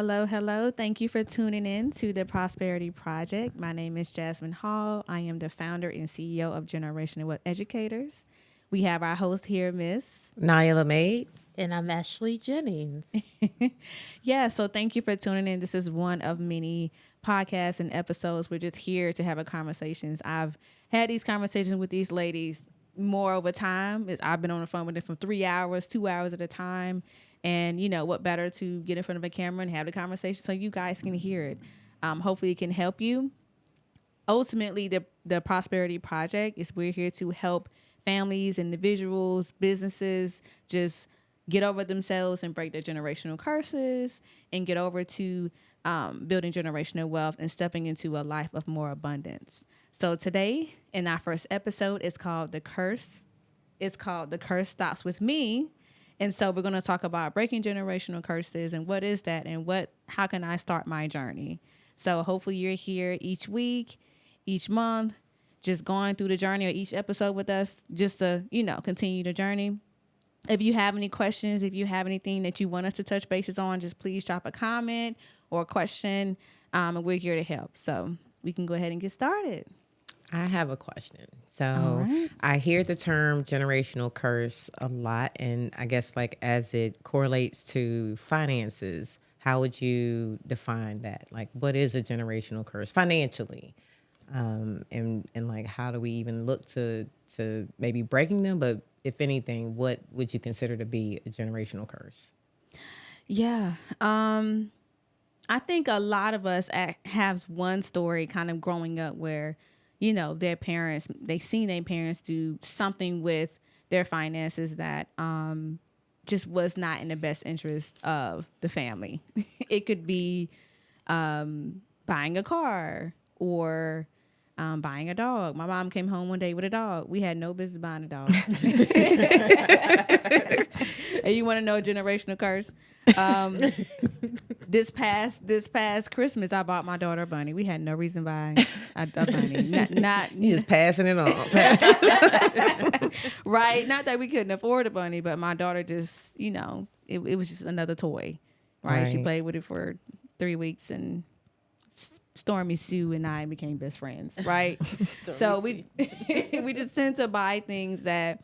Hello, hello. Thank you for tuning in to the Prosperity Project. My name is Jasmine Hall. I am the founder and CEO of Generational Wealth Educators. We have our host here, Miss Nyla Maid. And I'm Ashley Jennings. Yeah, so thank you for tuning in. This is one of many podcasts and episodes. We're just here to have a conversations. I've had these conversations with these ladies more over time. I've been on the phone with them for 3 hours, 2 hours at a time. And you know, what better to get in front of a camera and have the conversation so you guys can hear it. Hopefully it can help you. Ultimately, the Prosperity Project is we're here to help families, individuals, businesses just get over themselves and break their generational curses and get over to building generational wealth and stepping into a life of more abundance. So today, in our first episode, it's called The Curse. It's called The Curse Stops With Me. And so we're going to talk about breaking generational curses and what is that and how can I start my journey? So hopefully you're here each week, each month, just going through the journey or each episode with us just to, continue the journey. If you have any questions, if you have anything that you want us to touch bases on, just please drop a comment or a question, and we're here to help. So we can go ahead and get started. I have a question. So right. I hear the term generational curse a lot, and I guess like as it correlates to finances, how would you define that? Like, what is a generational curse financially? And like, how do we even look to maybe breaking them? But if anything, what would you consider to be a generational curse? Yeah. I think a lot of us have one story kind of growing up where, their parents, they seen their parents do something with their finances that just was not in the best interest of the family. It could be buying a car or buying a dog. My mom came home one day with a dog. We had no business buying a dog. And you want to know a generational curse? This past Christmas, I bought my daughter a bunny. We had no reason buying a bunny. Not You just passing it on. Right. Not that we couldn't afford a bunny, but my daughter just, it was just another toy. Right. She played with it for 3 weeks and Stormy Sue and I became best friends, right? So we just tend to buy things that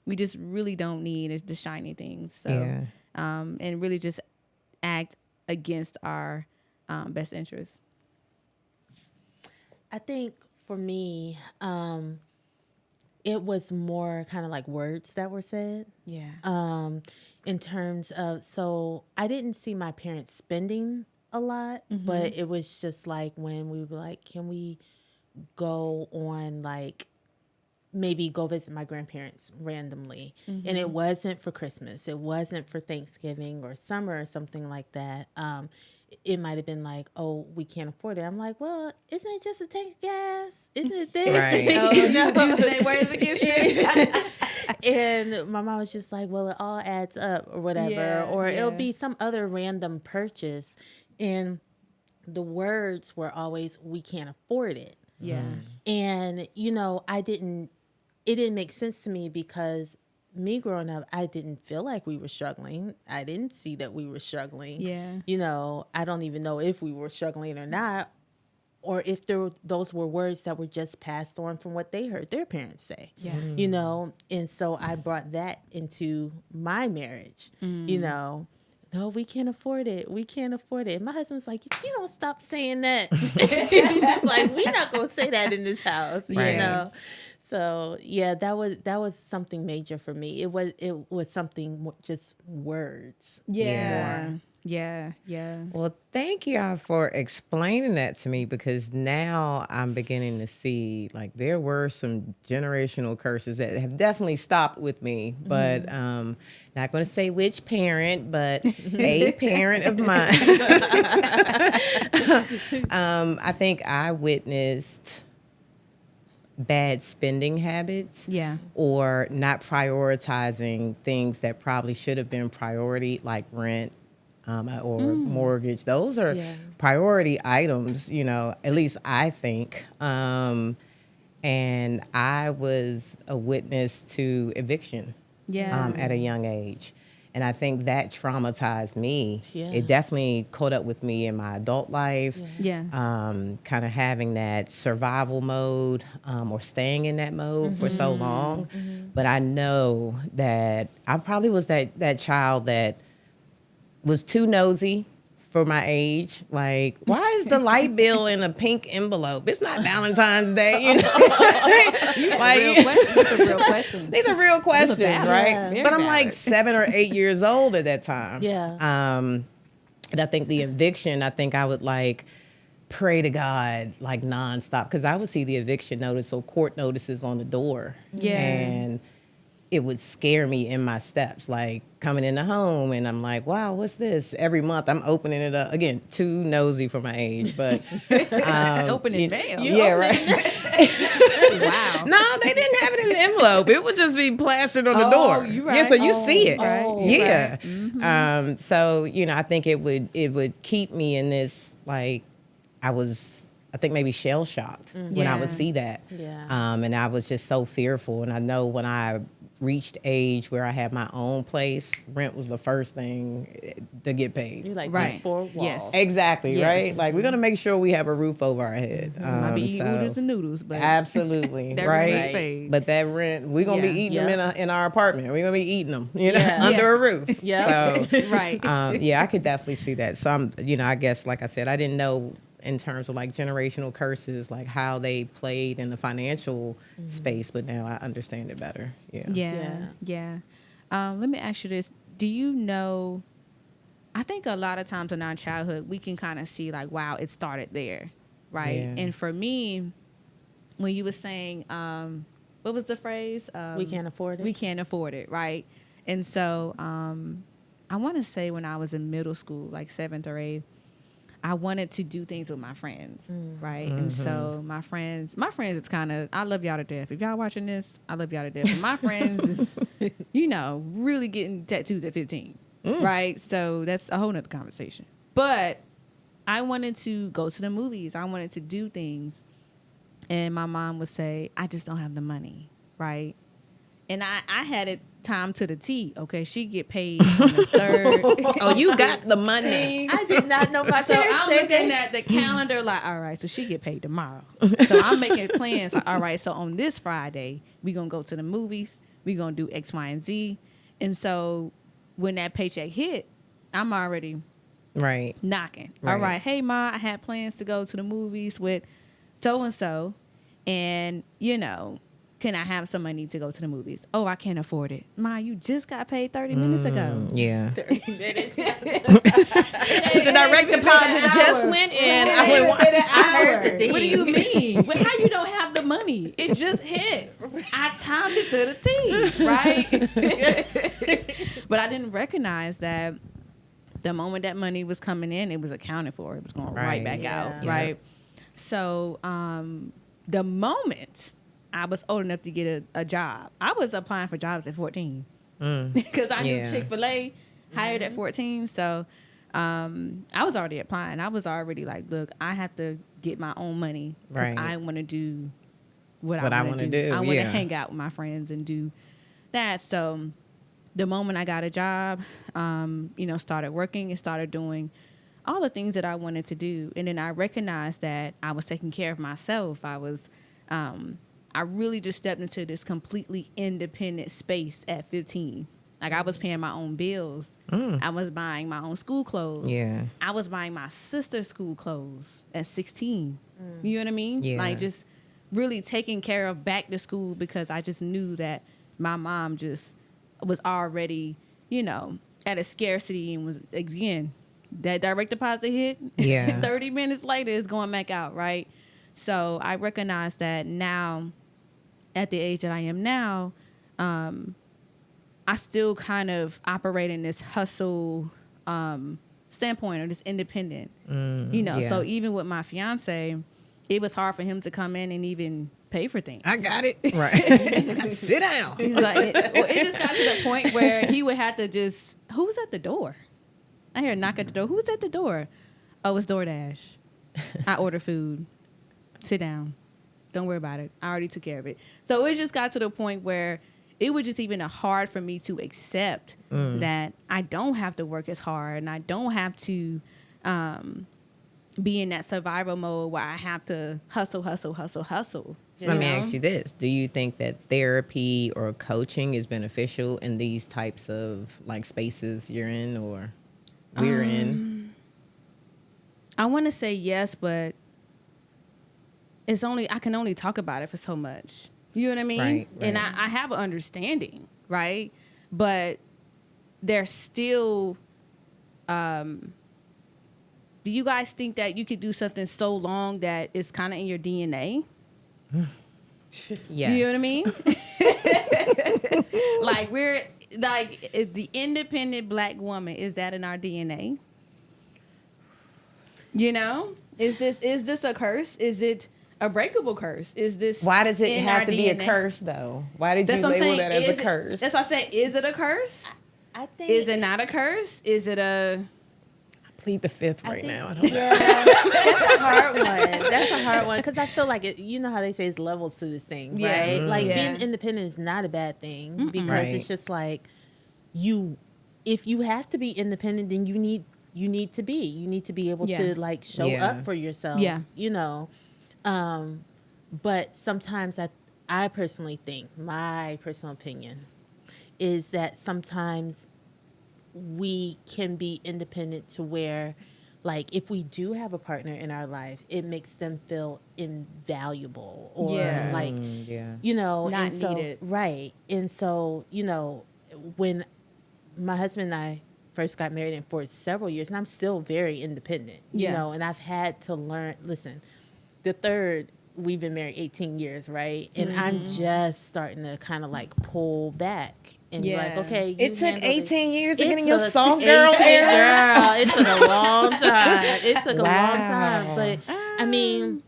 we just really don't need, as the shiny things. So, Yeah. And really just act against our best interests. I think for me, it was more kind of like words that were said. Yeah. In terms of, so I didn't see my parents spending a lot, but it was just like when we were like, can we go on like maybe go visit my grandparents randomly. And it wasn't for Christmas. It wasn't for Thanksgiving or summer or something like that. It might have been like, oh, we can't afford it. I'm like, well, isn't it just a tank of gas? Isn't it this? Right. Oh, using their words against it. And my mom was just like, well, it all adds up or whatever. Yeah, or it'll yeah. be some other random purchase. And the words were always, we can't afford it. Yeah. And, it didn't make sense to me because me growing up, I didn't feel like we were struggling. I didn't see that we were struggling. Yeah. I don't even know if we were struggling or not, or if those were words that were just passed on from what they heard their parents say. Yeah. And so I brought that into my marriage, No, we can't afford it. We can't afford it. And my husband was like, if you don't stop saying that, he's just like, we're not going to say that in this house, Right. So yeah, that was something major for me. It was something just words. Yeah. More. Yeah. Yeah. Well, thank y'all for explaining that to me, because now I'm beginning to see like there were some generational curses that have definitely stopped with me, but not going to say which parent, but a parent of mine. I think I witnessed bad spending habits. Yeah. Or not prioritizing things that probably should have been priority, like rent, or mortgage. Those are priority items, at least I think. And I was a witness to eviction Yeah. at a young age. And I think that traumatized me. Yeah. It definitely caught up with me in my adult life. Yeah. Kind of having that survival mode or staying in that mode for so long. But I know that I probably was that child that was too nosy for my age. Like, why is the light bill in a pink envelope? It's not Valentine's Day, you know? Like, These are real questions. these are real questions, valid. right? Yeah. Very But I'm like valid. 7 or 8 years old at that time. Yeah. And I think the eviction, I think I would like pray to God like nonstop because I would see the eviction notice or court notices on the door. Yeah. And it would scare me in my steps, like coming in the home and I'm like, wow, what's this? Every month I'm opening it up. Again, too nosy for my age, but Opening mail. yeah, right. Wow. No, they didn't have it in the envelope. It would just be plastered on the Oh, door. you Yeah, right. so you see it. Right. Yeah. Right. So, you know, I think it would keep me in this, like, I think maybe shell shocked when I Yeah. would see that. Yeah. And I was just so fearful. And I know when I reached age where I had my own place, rent was the first thing to get paid. You like Right. these four walls. Yes. Exactly, Yes. right? Like, we're going to make sure we have a roof over our head. Might be eating so- noodles and noodles, but Absolutely, that right? rent is paid. But that rent, we're gonna Yeah. be eating Yeah. them in our apartment. We're gonna be eating them, you know, Yeah. under Yeah. a roof. Yeah. So, right. yeah, I could definitely see that. So I'm, you know, I guess like I said, I didn't know in terms of like generational curses, like how they played in the financial space, but now I understand it better. Yeah. Yeah. Let me ask you this. Do you know, I think a lot of times in our childhood, we can kind of see like, wow, it started there, right? Yeah. And for me, when you were saying, what was the phrase? We can't afford it. We can't afford it, right? And so I want to say when I was in middle school, like 7th or 8th, I wanted to do things with my friends, right? And so my friends is kind of, I love y'all to death. If y'all watching this, I love y'all to death. But my friends is, you know, really getting tattoos at 15, right? So that's a whole nother conversation. But I wanted to go to the movies. I wanted to do things. And my mom would say, I just don't have the money, right? And I had it timed to the T. Okay, she get paid on the 3rd. Oh, you got the money. I did not know my So parents I'm did looking that. at the calendar like, all right, so she get paid tomorrow. So I'm making plans. Like, all right, so on this Friday, we going to go to the movies. We going to do X, Y, and Z. And so when that paycheck hit, I'm already Right. knocking. Right. All right, hey, Ma, I had plans to go to the movies with so-and-so. And, you know, can I have some money to go to the movies? Oh, I can't afford it. Ma, you just got paid 30 minutes ago. Yeah. 30 minutes. The direct deposit just went in. I went watch. I heard the ding. What do you mean? Well, how you don't have the money? It just hit. I timed it to the T, right? But I didn't recognize that the moment that money was coming in, it was accounted for. It was going right Right. back out, Yeah. right? So the moment I was old enough to get a job, I was applying for jobs at 14 because I knew Yeah. Chick-fil-A hired at 14. So I was already applying. I was already like, look, I have to get my own money because Right. I want to do what What I I want wanna to do. do, I want to yeah. hang out with my friends and do that. So the moment I got a job, you know, started working and started doing all the things that I wanted to do. And then I recognized that I was taking care of myself. I really just stepped into this completely independent space at 15. Like I was paying my own bills. I was buying my own school clothes. Yeah. I was buying my sister's school clothes at 16. You know what I mean? Yeah. Like just really taking care of back to school because I just knew that my mom just was already, you know, at a scarcity and was, again, that direct deposit hit. Yeah. 30 minutes later it's going back out, right? So I recognize that now at the age that I am now, I still kind of operate in this hustle standpoint or this independent, you know. yeah. So even with my fiance, it was hard for him to come in and even pay for things. I got it. Right. Sit down. Like, it just got to the point where he would have to just, who was at the door? I hear a knock at the door. Who was at the door? Oh, it's DoorDash. I order food. Sit down. Don't worry about it. I already took care of it. So it just got to the point where it was just even hard for me to accept that I don't have to work as hard and I don't have to be in that survival mode where I have to hustle. Let me ask you this. Do you think that therapy or coaching is beneficial in these types of like spaces you're in or we're in? I want to say yes, but I can only talk about it for so much. You know what I mean? Right. And I have an understanding, right? But there's still, do you guys think that you could do something so long that it's kind of in your DNA? Yes. You know what I mean? Like the independent Black woman, is that in our DNA? You know, is this a curse? Is it a breakable curse? Is this Why does it in have our to be a DNA? curse though? Why did That's you what I'm label saying. that as Is a it- curse? That's what I say. Is it a curse? I think Is it not a curse? Is it a Plead the fifth right think- now. I don't know. Yeah, that's a hard one. That's a hard one because I feel like you know how they say it's levels to this thing, Yeah. right? Like Yeah. being independent is not a bad thing because Right. it's just like if you have to be independent, then you need to be able Yeah. to like show Yeah. up for yourself. Yeah. You know, but sometimes I personally think my personal opinion is that sometimes we can be independent to where like if we do have a partner in our life, it makes them feel invaluable or Yeah. like Yeah. you know Not and so, needed. right. And so you know when my husband and I first got married and for several years, and I'm still very independent, you Yeah. know, and I've had to learn. Listen, we've been married 18 years, right? And I'm just starting to kind of like pull back and be like, Yeah. okay, you It took handle it. 18 years to It get in your took soft girl 18 era. Girl, it took a long time. It took a long time. Wow. But I mean,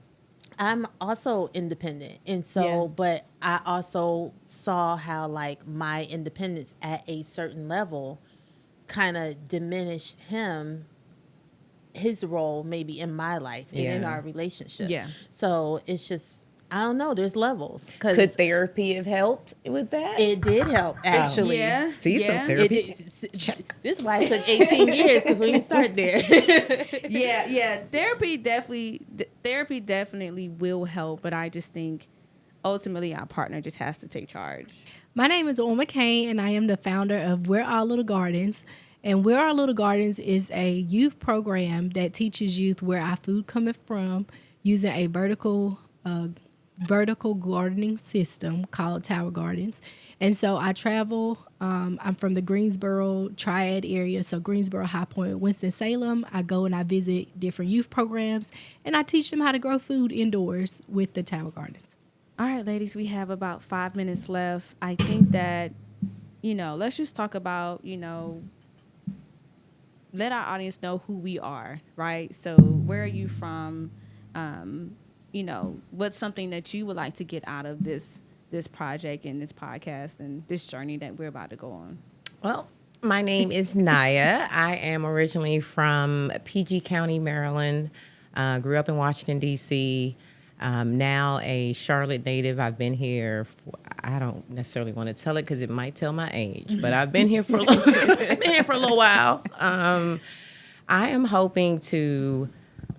I'm also independent. And so, Yeah. but I also saw how like my independence at a certain level kind of diminished his role maybe in my life and in Yeah. our relationship. Yeah. So it's just, I don't know, there's levels. Could Because therapy have helped with that? it did help, actually. Yeah. See, some yeah. therapy. This is why it took 18 years because we didn't start there. Yeah. Therapy definitely will help, but I just think ultimately our partner just has to take charge. My name is Orma Kane, and I am the founder of We're Our Little Gardens. And We're Our Little Gardens is a youth program that teaches youth where our food cometh from using a vertical gardening system called Tower Gardens. And so I travel. I'm from the Greensboro Triad area, so Greensboro, High Point, Winston-Salem. I go and I visit different youth programs, and I teach them how to grow food indoors with the Tower Gardens. All right, ladies, we have about 5 minutes left. I think that, let's just talk about, let our audience know who we are, right? So where are you from? What's something that you would like to get out of this project and this podcast and this journey that we're about to go on? Well, my name is Naya. I am originally from PG County, Maryland. Grew up in Washington, D.C., now a Charlotte native. I've been here. I don't necessarily want to tell it because it might tell my age, but I've been here for a little while. I am hoping to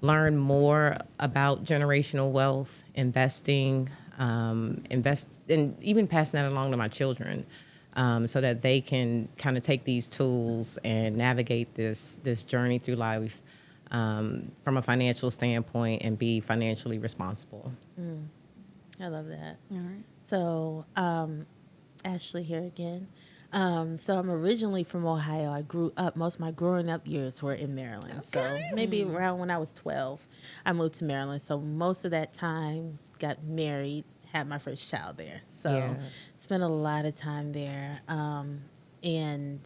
learn more about generational wealth, investing, and even passing that along to my children, so that they can kind of take these tools and navigate this journey through life. From a financial standpoint and be financially responsible. I love that. All right. So, Ashley here again. So I'm originally from Ohio. I grew up, most of my growing up years were in Maryland. So maybe around when I was 12, I moved to Maryland. So most of that time, got married, had my first child there. So Yeah. spent a lot of time there. And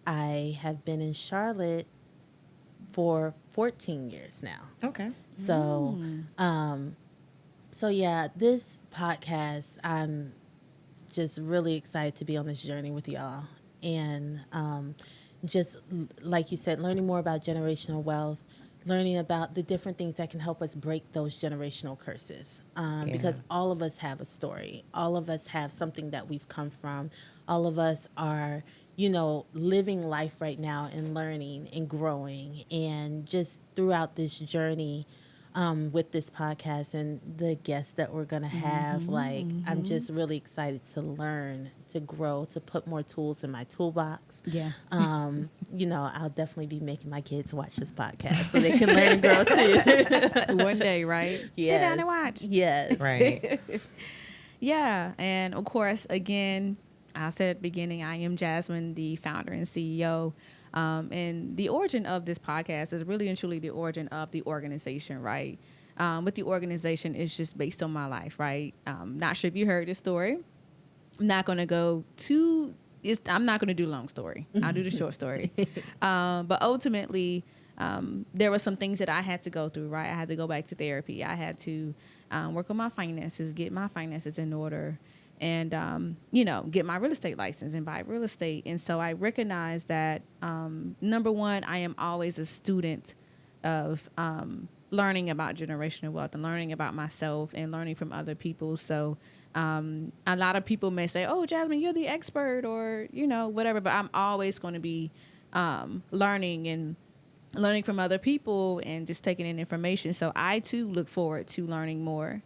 I have been in Charlotte for 14 years now. Okay. So, so yeah, this podcast, I'm just really excited to be on this journey with y'all. And just like you said, learning more about generational wealth, learning about the different things that can help us break those generational curses. Because all of us have a story. All of us have something that we've come from. All of us are, living life right now and learning and growing. And just throughout this journey, with this podcast and the guests that we're going to have, I'm just really excited to learn, to grow, to put more tools in my toolbox. Yeah. I'll definitely be making my kids watch this podcast so they can learn and grow too. One day, right? Yes. Sit down and watch. Yes. Right. Yeah. And of course, again, I said at the beginning, I am Jasmine, the founder and CEO. And the origin of this podcast is really and truly the origin of the organization, right? With the organization, it's just based on my life, right? Not sure if you heard this story. I'm not going to go too... I'm not going to do a long story. I'll do the short story. But ultimately, there were some things that I had to go through, right? I had to go back to therapy. I had to work on my finances, get my finances in order, and, get my real estate license and buy real estate. And so I recognized that, number one, I am always a student of learning about generational wealth and learning about myself and learning from other people. So a lot of people may say, oh, Jasmine, you're the expert or, whatever. But I'm always going to be learning from other people and just taking in information. So I, too, look forward to learning more,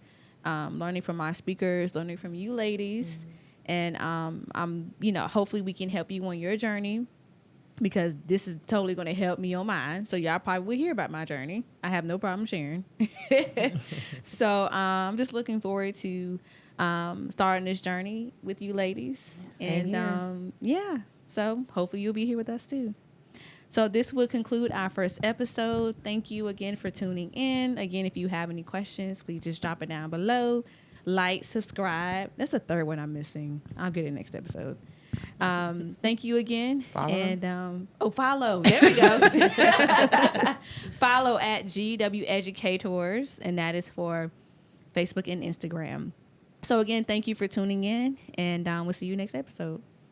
learning from my speakers, learning from you ladies. And hopefully we can help you on your journey, because this is totally going to help me on mine. So y'all probably will hear about my journey. I have no problem sharing. So I'm just looking forward to starting this journey with you ladies. Same And here. so hopefully you'll be here with us too. So this will conclude our first episode. Thank you again for tuning in. Again, if you have any questions, please just drop it down below. Like, subscribe. That's the third one I'm missing. I'll get it next episode. Thank you again. Follow. And follow. There we go. Follow at GW Educators, and that is for Facebook and Instagram. So again, thank you for tuning in, and we'll see you next episode.